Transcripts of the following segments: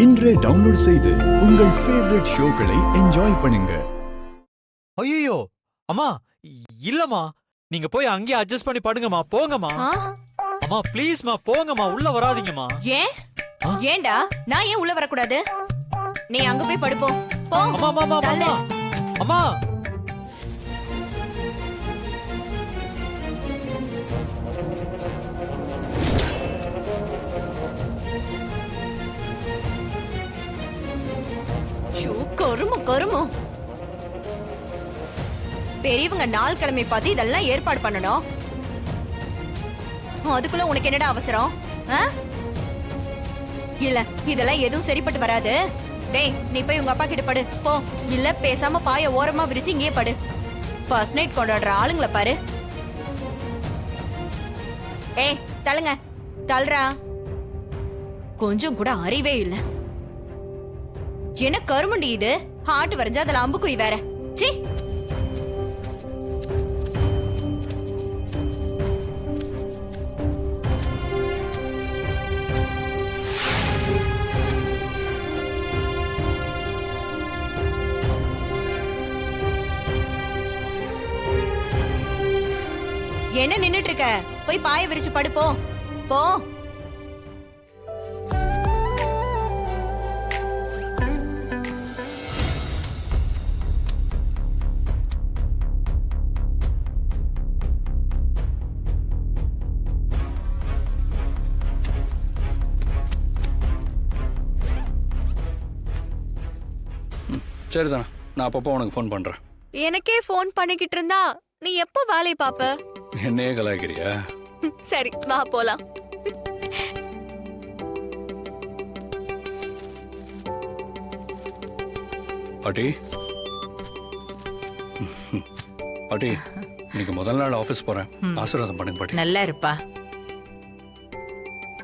இன்றே டவுன்லோட் செய்து உங்கள் ஃபேவரட் ஷோக்களை என்ஜாய் பண்ணுங்க. ஐயோ அம்மா, இல்லம்மா, நீங்க போய் அங்கேயே அட்ஜஸ்ட் பண்ணி படுங்கம்மா. போங்கம்மா. அம்மா ப்ளீஸ்மா, போங்கம்மா, உள்ள வராதீங்கம்மா. ஏன்டா நான் ஏன் உள்ள வரக்கூடாது? நீ அங்க போய் படுப்போம். போ. அம்மா அம்மா அம்மா அம்மா. கருமு பெரியவங்க நாள் கிழமை பார்த்து இதெல்லாம் ஏற்பாடு பண்ணணும். அதுக்குள்ள உனக்கு என்னடா அவசரம்? இல்ல இதெல்லாம் எதுவும் சரிப்பட்டு வராது. டேய், நீ போய் உங்க அப்பா கிட்ட படு போ. இல்ல பேசாம பாய ஓரமா விரிச்சு இங்கே படு. ஃபர்ஸ்ட் நைட் கொண்டாடுற ஆளுங்களை பாரு. ஏய் தள்ளுங்க, தள்ளுறா. கொஞ்சம் கூட அறிவே இல்ல. என்ன கருமண்டி இது? ஹார்ட் வரைஞ்சா அதுல அம்புக்குறி வேற. சீ. என்ன நின்னுட்டு இருக்க? போய் பாய விரிச்சு படுப்போ. போ. சரிதானா, நான் அப்பப்போ உனக்கு ஃபோன் பண்றேன். எனக்கே ஃபோன் பண்ணிக்கிட்டு இருந்தா நீ எப்போ வேலையை பாப்ப? என்னையே கலாய்க்கிறியா? சரி வா போலாம். பாட்டி பாட்டி, இன்னைக்கு முதல் நாள் ஆபீஸ் போறேன். ஆசீர்வாதம் பண்ணுங்க பாட்டி. நல்லா இருப்பா.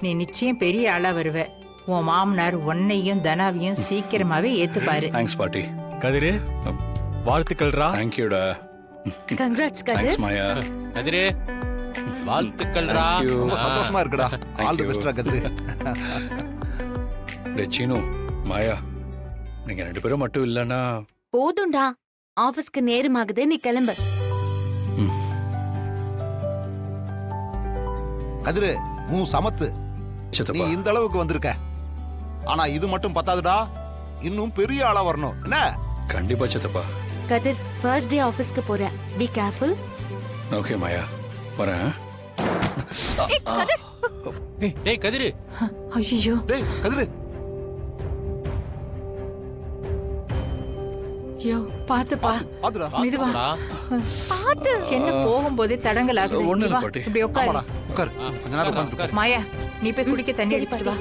நீ நிச்சயம் பெரிய ஆளா வருவ. உன் மாமனார் உன்னையும் தனாவையும் சீக்கிரமாவே ஏத்துப்பாரு. தேங்க்ஸ் பாட்டி. கதிரு, வாழ்த்துக்கள்ரா. தேங்க்யூடா. கங்க்ராட்ஸ் கதிர். தேங்க்ஸ் மாயா. கதிரு, வாழ்த்துக்கள்ரா. ரொம்ப சந்தோஷமா இருக்குடா. ஆல் தி பெஸ்ட்ரா கதிரு. டேய் சீனு, மாயா, நீங்க ரெண்டு பேரும் மட்டும் இல்லனா போதும்டா. ஆபீஸ்க்கு நேரமாகுது, நீ கிளம்பு. கதிரு, உன் சமத்து. நீ சித்தப்பா. இந்த அளவுக்கு வந்திருக்க. ஆனா இது மட்டும் பத்தாதுடா, இன்னும் பெரிய ஆளா வரணும். என்ன? கண்டிப்பா சித்தப்பா. கதிர், ஃபர்ஸ்ட் டே ஆபீஸ்க்கு போற. Be careful. ஓகே மாயா, வரேன். டேய் கதிரு. ஐயோ, டேய் கதிரு. ஐயோ பாத்துப்பா. பாத்துடா. மெதுவா. பாத்து. என்ன போகும்போதே தடங்கல் ஆகுது. ஒண்ணும் இல்ல நீ வா, பாட்டி. இப்படி உட்காரு. ஆமாடா, உட்காரு. கொஞ்ச நேரம் உட்கார்ந்து. மாயா, நீ போய் குடிக்க தண்ணி சரி, எடுத்துட்டு வா.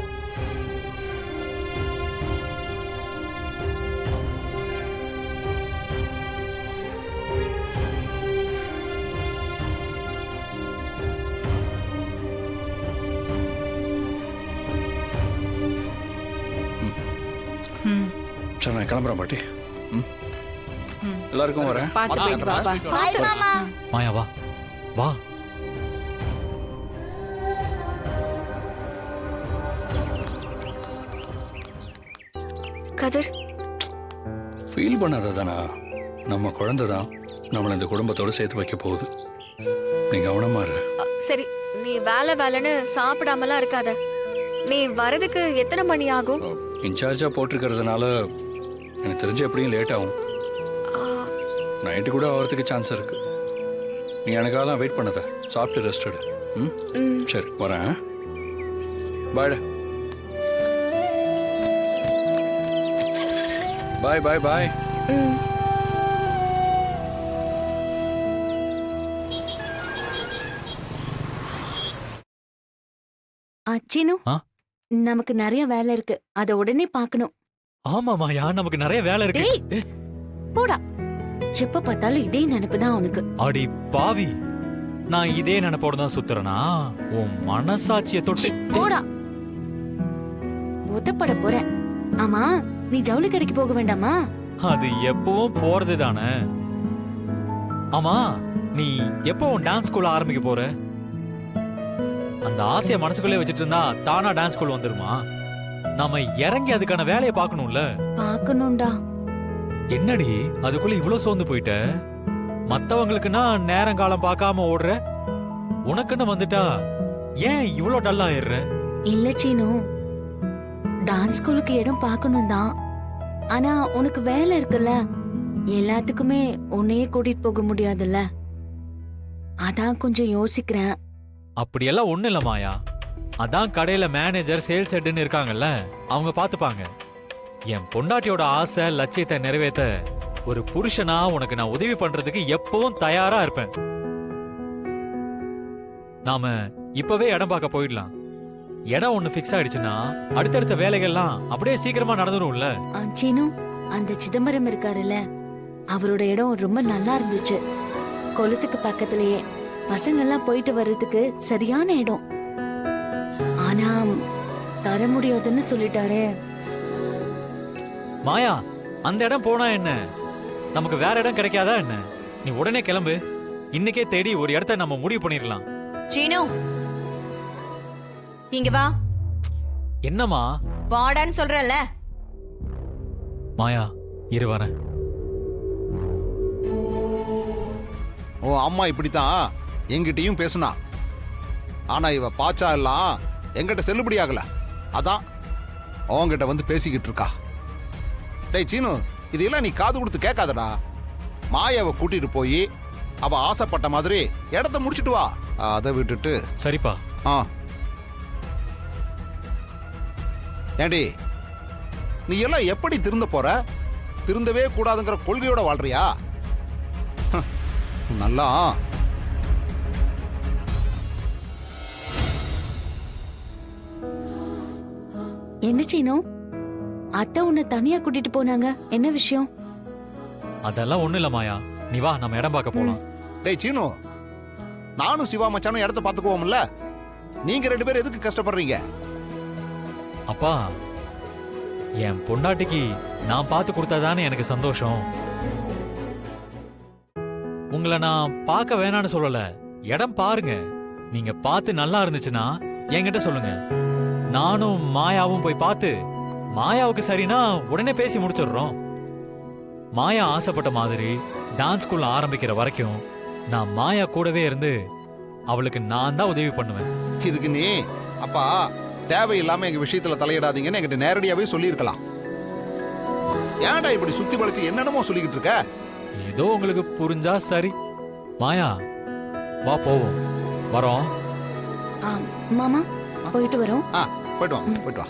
சரி, நான் கிளம்புறேன் பாட்டி. எல்லாருக்கும் வரேன். பாத்து போயிட்டு வாப்பா. பாத்து மாமா. மாயா வா வா. கதிர், ஃபீல் பண்ணாததானா, நம்ம குழந்தை தான் நம்மளை இந்த குடும்பத்தோட சேர்த்து வைக்க போகுது. நீ கவனமா இரு. சரி, நீ வேலைன்னு சாப்பிடாமலாம் இருக்காத. நீ வரதுக்கு எத்தனை மணி ஆகும்? இன்சார்ஜா போட்டிருக்கிறதுனால எனக்கு தெரிஞ்சு எப்படியும் லேட் ஆகும். நைட்டு கூட ஆகிறதுக்கு சான்ஸ் இருக்கு. நீ எனக்காக வெயிட் பண்ணத. சாப்பிட்டு ரெஸ்ட் எடு. சரி, வரேன். பாய்டா. பாய் பாய் பாய். அச்சினு, ஆ? நமக்கு நிறைய வேலை இருக்கு. அத உடனே பார்க்கணும். ஆமா மாயா, நமக்கு நிறைய வேலை இருக்கு. டேய், போடா. எப்ப பார்த்தாலும் இதே நினைப்புதான் உனக்கு. அடி பாவி, நான் இதே நினைப்போட தான் சுத்துறனா? உன் மனசாட்சியை தொட்டு. போடா. உதப்பட போற. ஆமா, நீ ஜவுளி கடைக்கு போக வேண்டாமா? அது எப்பவும் போறது தானே. ஆமா, நீ எப்போ உன் டான்ஸ் ஸ்கூல் ஆரம்பிக்க போற? அந்த ஆசைய மனசுக்குள்ளே வச்சிட்டு இருந்தா தானா டான்ஸ் ஸ்கூல் வந்துருமா? நாம இறங்கி அதுக்கான வேலையை பார்க்கணும்ல. பார்க்கணும்டா. என்னடி அதுக்குள்ள இவ்ளோ சோர்ந்து போயிட்ட? மத்தவங்களுக்குன்னா நேரம் காலம் பார்க்காம ஓடுற, உனக்குன்னு வந்துட்டா ஏன் இவ்ளோ டல் ஆயிடுற? இல்ல சீனு, டான்ஸ் ஸ்கூலுக்கு இடம் பார்க்கணும் தான். ஆனா உனக்கு வேலை இருக்குல்ல, எல்லாத்துக்குமே உன்னையே கூட்டிட்டு போக முடியாதுல்ல. அதான் கொஞ்சம் யோசிக்கிறேன். அப்படியெல்லாம் ஒண்ணு இல்ல மாயா. அதான் கடையில மேனேஜர், சேல்ஸ் ஹெட்னு இருக்காங்கல்ல, அவங்க பாத்துப்பாங்க. என் பொண்டாட்டியோட ஆசை லட்சியத்தை நிறைவேத்த ஒரு புருஷனா உனக்கு நான் உதவி பண்றதுக்கு எப்பவும் தயாரா இருப்பேன். நாம இப்பவே இடம் பார்க்க போயிடலாம். இடம் ஒண்ணு ஃபிக்ஸ் ஆயிடுச்சுன்னா அடுத்தடுத்த வேலைகள்லாம் அப்படியே சீக்கிரமா நடந்துரும்ல. சீனு, அந்த சிதம்பரம் இருக்காருல்ல, அவரோட இடம் ரொம்ப நல்லா இருந்துச்சு. கொளத்துக்கு பக்கத்திலேயே பசங்கெல்லாம் போயிட்டு வர்றதுக்கு சரியான இடம். ஆனா தர முடியாதுன்னு சொல்லிட்டாரு. மாயா, அந்த இடம் போனா என்ன, நமக்கு வேற இடம் கிடைக்காதா என்ன? நீ உடனே கிளம்பு. இன்னைக்கே தேடி ஒரு இடத்த நம்ம முடிவு பண்ணிடலாம். சீனு, இங்க வா. என்னம்மா? வாடான்னு சொல்றல. மாயா, இரு வரேன். ஓ அம்மா இப்படித்தான் எங்கிட்டயும் பேசுனா. ஆனா இவ பாச்சா எல்லாம் எங்கிட்ட செல்லுபடி ஆகல. அதான் அவங்கிட்ட வந்து பேசிக்கிட்டு இருக்கா. டேய் சீனு, இதெல்லாம் நீ காது கொடுத்து கேட்காதடா. மாயாவை கூட்டிட்டு போய் அவ ஆசைப்பட்ட மாதிரி இடத்த முடிச்சிட்டு வா. அதை விட்டுட்டு சரிப்பா. ஆ ஏண்டி, நீ எல்லாம் எப்படி திருந்த போற? திருந்தவே கூடாதுங்கிற கொள்கையோட வாழ்றியா? நல்லா என்ன சீனு, அத்தை உன்னை தனியா கூட்டிட்டு போனாங்க, என்ன விஷயம்? அதெல்லாம் ஒண்ணு இல்ல மாயா, நீ வா, நம்ம இடம் பார்க்க போலாம். டேய் சீனு, நானும் சிவா மச்சானும் இடத்த பாத்துக்குவோம்ல. நீங்க 2 பேரும் எதுக்கு கஷ்டப்படுறீங்க? அப்பா, என் பொண்டாட்டிக்கு நான் பார்த்து கொடுத்தாதானே எனக்கு சந்தோஷம். உங்களை நான் பார்க்க வேணான்னு சொல்லல, இடம் பாருங்க. நீங்க பார்த்து நல்லா இருந்துச்சுன்னா என்கிட்ட சொல்லுங்க. நானும் மாயாவும் போய் பார்த்து மாயாவுக்கு சரினா உடனே பேசி முடிச்சிடுறோம். மாயா ஆசைப்பட்ட மாதிரி டான்ஸ் ஸ்கூல் ஆரம்பிக்கிற வரைக்கும் நான் மாயா கூடவே இருந்து அவளுக்கு நான் தான் உதவி பண்ணுவேன். இதுக்கு நீ அப்பா தேவையில்லாம எங்க விஷயத்துல தலையிடாதீங்கன்னு என்கிட்ட நேரடியாவே சொல்லியிருக்கலாம். ஏன்டா இப்படி சுத்தி வளைச்சு என்னென்னமோ சொல்லிக்கிட்டு இருக்க? ஏதோ உங்களுக்கு புரிஞ்சா சரி. மாயா, வா போவோம். வரோம். மாமா, போயிட்டு வரோம். போயிட்டு வா, போயிட்டு வா.